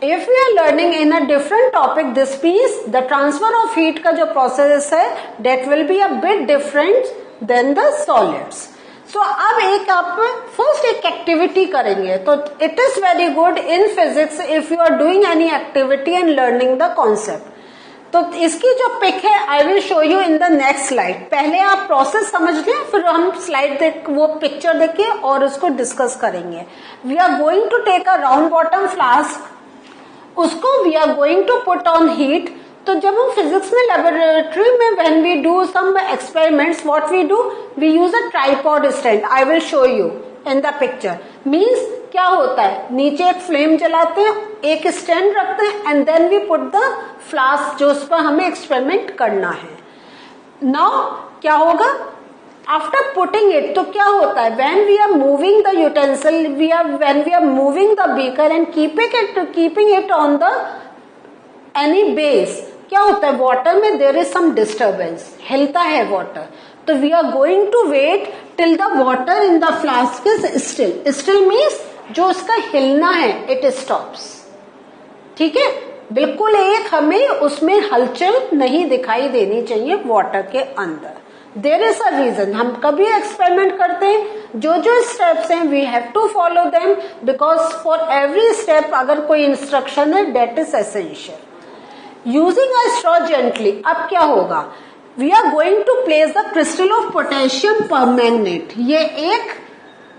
if we are learning in a different topic, this means the transfer of heat का जो process है that will be a bit different than the solids. So अब एक आप first एक activity करेंगे, तो it is very good in physics if you are doing any activity and learning the concept. तो इसकी जो पिक है आई will show you in the next slide. पहले आप प्रोसेस समझ लें, फिर हम स्लाइड देख वो पिक्चर देख और उसको डिस्कस करेंगे. We are going to take a round bottom flask, उसको we are going to put on heat. तो जब हम फिजिक्स में लेबोरेटरी में when we do some experiments, what we do, we use a tripod stand. I will show you in the picture. Means क्या होता है, नीचे एक फ्लेम जलाते हैं, एक स्टैंड रखते हैं and then we put the flask जो उस पर हमें एक्सपेरिमेंट करना है. नाउ क्या होगा आफ्टर पुटिंग इट, तो क्या होता है when we are moving the utensil, when we are moving the beaker and keeping it on the any base, क्या होता है वाटर में देयर इज सम डिस्टर्बेंस, हिलता है वाटर. तो we are going to wait till the water in the flask is still. Still means जो उसका हिलना है इट स्टॉप्स. ठीक है, बिल्कुल एक हमें उसमें हलचल नहीं दिखाई देनी चाहिए वाटर के अंदर. There is a reason. हम कभी एक्सपेरिमेंट करते हैं, जो जो स्टेप्स हैं we have to follow them, because for every step अगर कोई इंस्ट्रक्शन है that is essential. Using a straw gently, अब क्या होगा, we are going to place the crystal of potassium permanganate. ये एक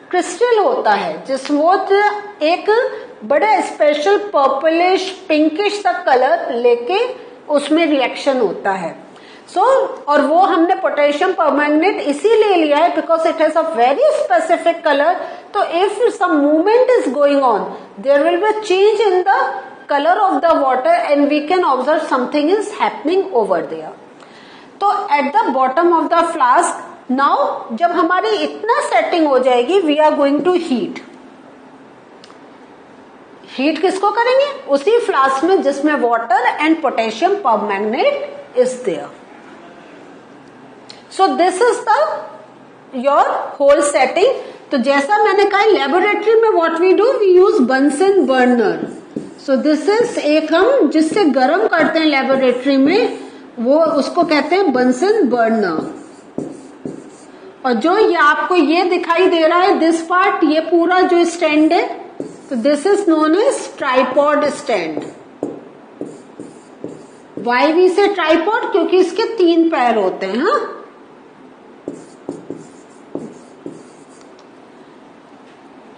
क्रिस्टल होता है जिसमें एक बड़ा स्पेशल पर्पलिश पिंकिश तक कलर लेके उसमें रिएक्शन होता है. और वो हमने पोटेशियम परमैंगनेट इसीलिए लिया है because it has a very specific colour. तो if some movement is going on, there will be a change in the color of the water and we can observe something is happening over there. तो at the bottom of the flask, now जब हमारी इतना setting हो जाएगी, we are going to heat. Heat किसको करेंगे, उसी flask में जिसमें water and potassium permanganate is there. So this is the your whole setting. तो जैसा मैंने कहा लेबोरेटरी में what we do, we use Bunsen burner. So this is एक हम जिससे गर्म करते हैं लेबोरेटरी में, वो उसको कहते हैं बंसन बर्नर. और जो ये आपको ये दिखाई दे रहा है दिस पार्ट, ये पूरा जो स्टैंड है, तो this is known as tripod stand. Why we say tripod, क्योंकि इसके 3 पैर होते हैं. हाँ,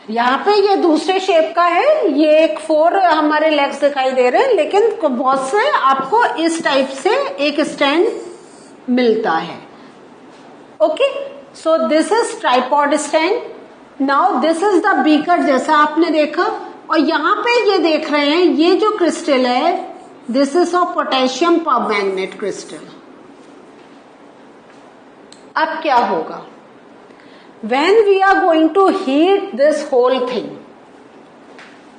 यहाँ पे ये दूसरे शेप का है, ये एक 4 हमारे लेग्स दिखाई दे रहे हैं, लेकिन बहुत से आपको इस टाइप से एक स्टैंड मिलता है. Okay, so this is tripod stand. Now this is the beaker जैसा आपने देखा, और यहाँ पे ये देख रहे हैं ये जो क्रिस्टल है this is of potassium permanganate crystal. अब क्या होगा, when we are going to heat this whole thing,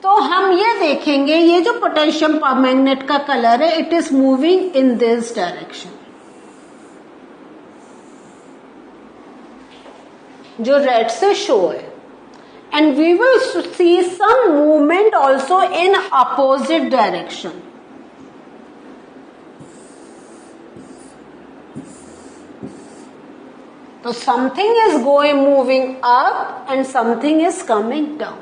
तो हम ये देखेंगे ये जो पोटेशियम परमैंगनेट का कलर है it is moving in this direction. जो रेड से शो है, and we will see some movement also in opposite direction. तो something is going moving up and something is coming down.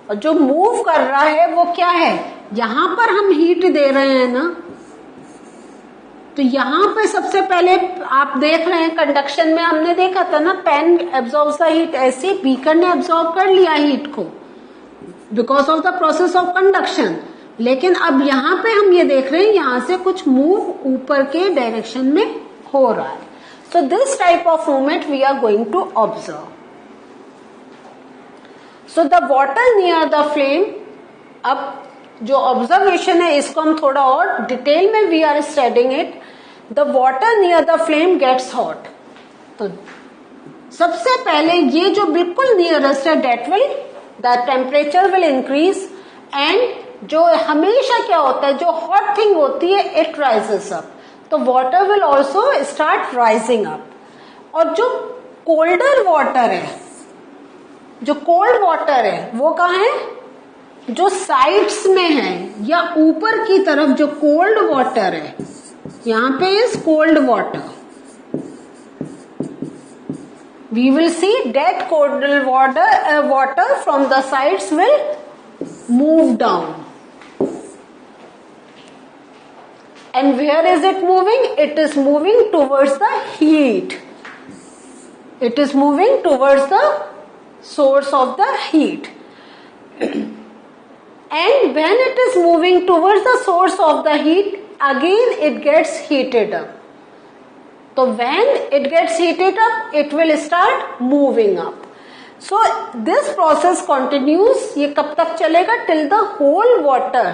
और जो move कर रहा है वो क्या है, यहां पर हम हीट दे रहे हैं ना, तो यहां पे सबसे पहले आप देख रहे हैं कंडक्शन में हमने देखा था ना, पेन एब्जॉर्ब्स द हीट, ऐसे बीकर ने एब्जॉर्ब कर लिया हीट को because of the process of conduction. लेकिन अब यहां पे हम ये देख रहे हैं यहां से कुछ मूव ऊपर के डायरेक्शन में हो रहा है. So this type of movement we are going to observe. So the water near the flame, अब जो observation है इसको हम थोड़ा और डिटेल में we are studying it. The water near the flame gets hot. तो सबसे पहले ये जो बिल्कुल नियरेस्ट है that will the temperature will increase and जो हमेशा क्या होता है जो hot thing होती है it rises up. तो water will also start rising up. और जो कोल्डर वाटर है, जो कोल्ड वाटर है वो कहाँ है, जो साइड्स में है या ऊपर की तरफ जो कोल्ड वाटर है, यहां पे is cold water, we will see that cold water from the sides will move down. And where is it moving? It is moving towards the heat. It is moving towards the source of the heat. And when it is moving towards the source of the heat, again it gets heated up. So when it gets heated up, it will start moving up. So this process continues. ये कब तक चलेगा? Till the whole water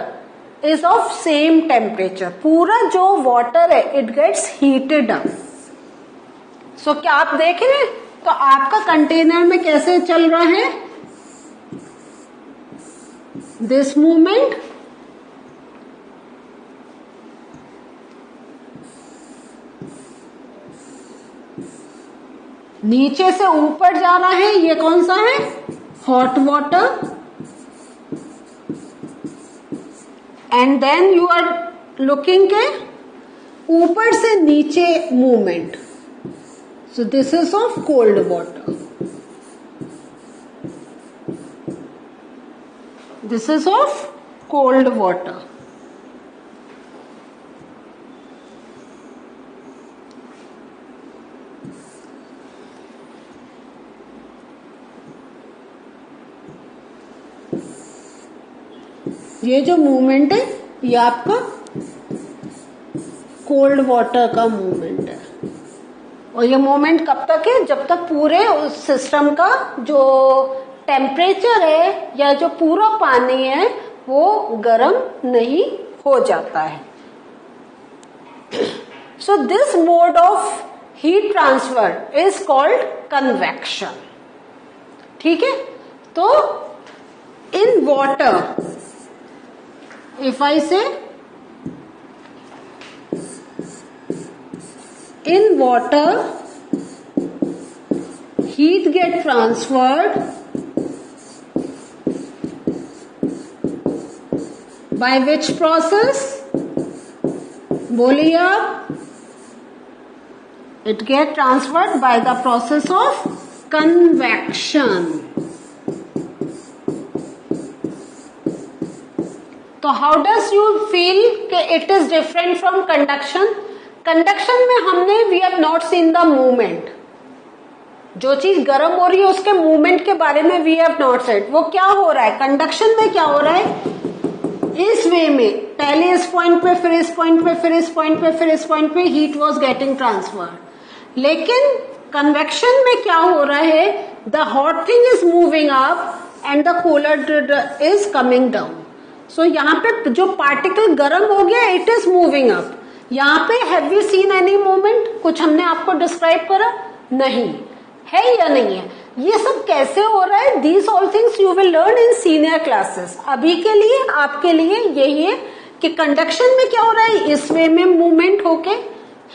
is of same temperature. पूरा जो water है it gets heated up. So क्या आप देख रहे हैं? तो आपका कंटेनर में कैसे चल रहा है? This movement नीचे से ऊपर जा रहा है. ये कौन सा है? Hot water. And then you are looking के ऊपर से नीचे movement. So this is of cold water. This is of cold water. ये जो मूवमेंट है ये आपका कोल्ड वाटर का मूवमेंट है. और ये मूवमेंट कब तक है? जब तक पूरे उस सिस्टम का जो टेम्परेचर है या जो पूरा पानी है वो गर्म नहीं हो जाता है. So this mode of heat transfer is called convection. ठीक है. तो in water, if I say in water heat get transferred by which process? बोलिए आप. It get transferred by the process of convection. तो हाउ डज यू फील कि it is different from conduction? Conduction में हमने we have not seen the movement. जो चीज गर्म हो रही है उसके मूवमेंट के बारे में वी हैव नॉट सेड. वो क्या हो रहा है कंडक्शन में? क्या हो रहा है? इस वे में पहले इस पॉइंट पे, फिर इस पॉइंट पे, फिर इस पॉइंट पे, फिर इस पॉइंट पे हीट वॉज गेटिंग ट्रांसफर. लेकिन कन्वेक्शन में क्या हो रहा है? The hot thing is moving up and the cooler is coming down. So यहाँ पे जो पार्टिकल गर्म हो गया इट इज मूविंग अप. यहाँ पे have you seen any movement? कुछ हमने आपको डिस्क्राइब करा? नहीं है या नहीं है? ये सब कैसे हो रहा है? These all things you will learn in senior classes. अभी के लिए आपके लिए यही है कि कंडक्शन में क्या हो रहा है, इस वे में मूवमेंट होके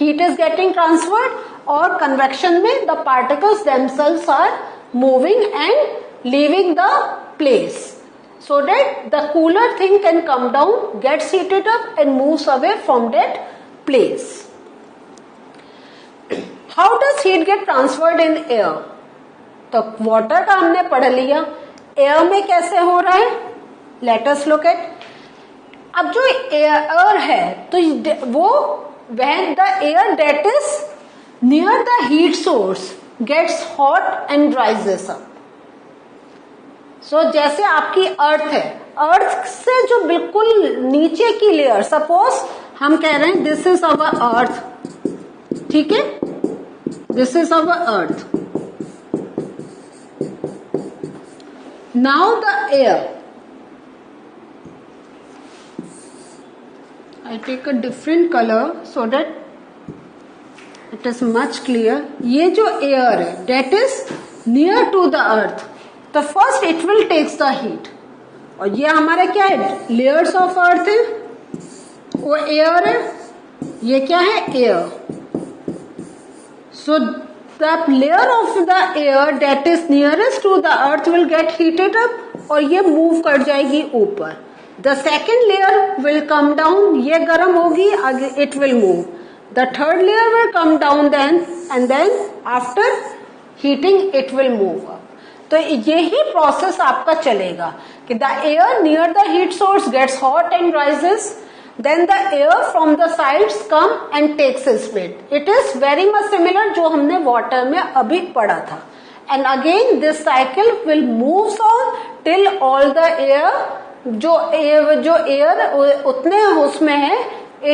हीट इज गेटिंग ट्रांसफर्ड, और कन्वेक्शन में the particles themselves are moving and leaving the place, so that the cooler thing can come down, gets heated up and moves away from that place. How does heat get transferred in air? तो water का हमने पढ़ लिया. air में कैसे हो रहा है? Let us look at. अब जो air है तो वो when the air that is near the heat source gets hot and rises up. सो जैसे आपकी अर्थ है, अर्थ से जो बिल्कुल नीचे की लेयर, सपोज हम कह रहे हैं दिस इज अवर अर्थ. ठीक है. This is our earth. Now the air, I take a different colour so that it is much clear. ये जो एयर है that is near to the earth, तो first it will takes the heat. और ये हमारा क्या है? Layers of earth है. वो एयर है. ये क्या है? Air. So the layer of the air that is nearest to the earth will get heated up और ये मूव कर जाएगी ऊपर. The second layer will come down, ये गर्म होगी, it will move. The third layer will come down then, and then after heating it will move up. तो यही प्रोसेस आपका चलेगा कि the air near the heat source gets hot and rises, then the air from the sides come and takes its weight. It is very much similar जो हमने water में अभी पढ़ा था. And again this cycle will move on till all the air जो air उतने उसमें है,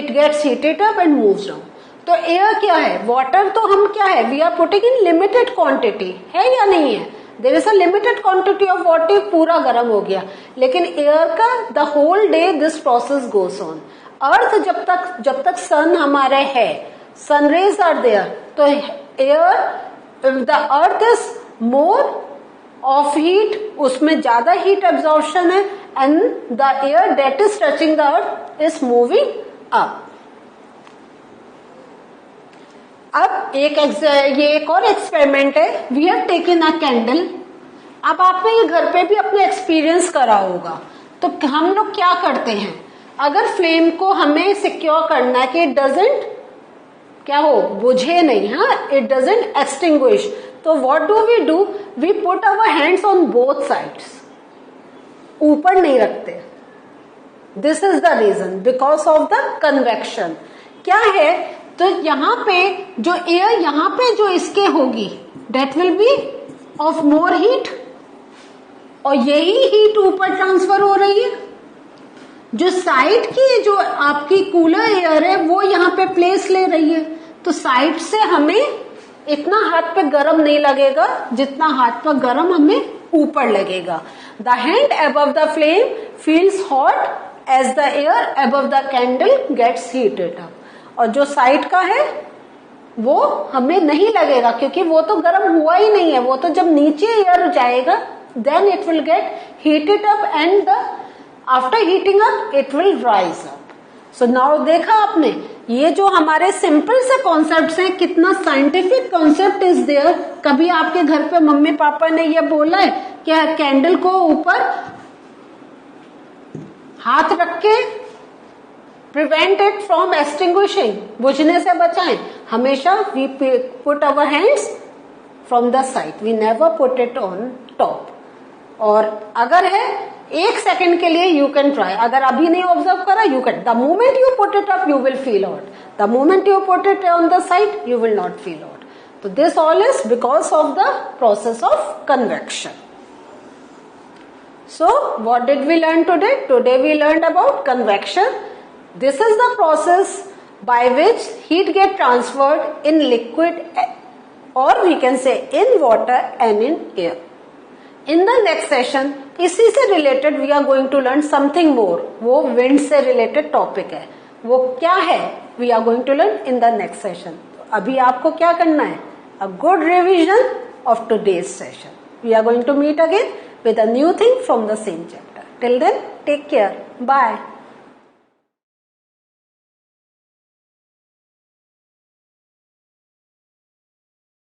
it gets heated up and moves down. तो air क्या है? Water तो हम क्या है? We are putting in limited quantity, है या नहीं है? There is a limited quantity of water, पूरा गर्म हो गया. लेकिन एयर का the whole day this process goes on. अर्थ जब तक सन हमारे है, सन रेज आर देयर, तो air the earth is more of heat, उसमें ज्यादा हीट एब्जॉर्प्शन है, and the air that is touching the earth is moving up. अब ये एक और एक्सपेरिमेंट है. We have taken a candle. अब आपने ये घर पे भी अपने एक्सपीरियंस करा होगा. तो हम लोग क्या करते हैं, अगर फ्लेम को हमें सिक्योर करना है कि इट डजेंट क्या हो, बुझे नहीं, हाँ, इट डजेंट एक्सटिंग्विश, तो what do, we put our hands on both sides, ऊपर नहीं रखते. This is the reason, because of the convection. क्या है, तो यहाँ पे जो एयर यहाँ पे जो इसके होगी, that will be of more heat, और यही हीट ऊपर ट्रांसफर हो रही है. जो साइड की जो आपकी कूलर एयर है वो यहाँ पे प्लेस ले रही है, तो साइड से हमें इतना हाथ पे गरम नहीं लगेगा जितना हाथ पे गरम हमें ऊपर लगेगा. The hand above the flame feels hot as the air above the candle gets heated up. और जो साइड का है वो हमें नहीं लगेगा, क्योंकि वो तो गर्म हुआ ही नहीं है. वो तो जब नीचे एयर जाएगा then it will get heated up, and the after heating up it will rise up. So now देखा आपने, ये जो हमारे सिंपल से कॉन्सेप्ट्स हैं, कितना साइंटिफिक कॉन्सेप्ट इज देयर. कभी आपके घर पे मम्मी पापा ने ये बोला है कि कैंडल को ऊपर हाथ रख के प्रिवेंट इट फ्रॉम एक्सटिंग्विशिंग, बुझने से बचाएं. हमेशा we put our hands from the side, we never put it on top. और अगर है 1 सेकेंड के लिए यू कैन ट्राई, अगर अभी नहीं ऑब्जर्व करा, you can, the moment you put it up you will feel hot, the moment you put it on the side you will not feel hot. तो this all is because of the process of convection. So what did we learn today? Today we learned about convection. This is the process by which heat get transferred in liquid, or we can say in water and in air. In the next session, इसी से related we are going to learn something more. वो wind से related topic है. वो क्या है? We are going to learn in the next session. अभी आपको क्या करना है? A good revision of today's session. We are going to meet again with a new thing from the same chapter. Till then, take care. Bye.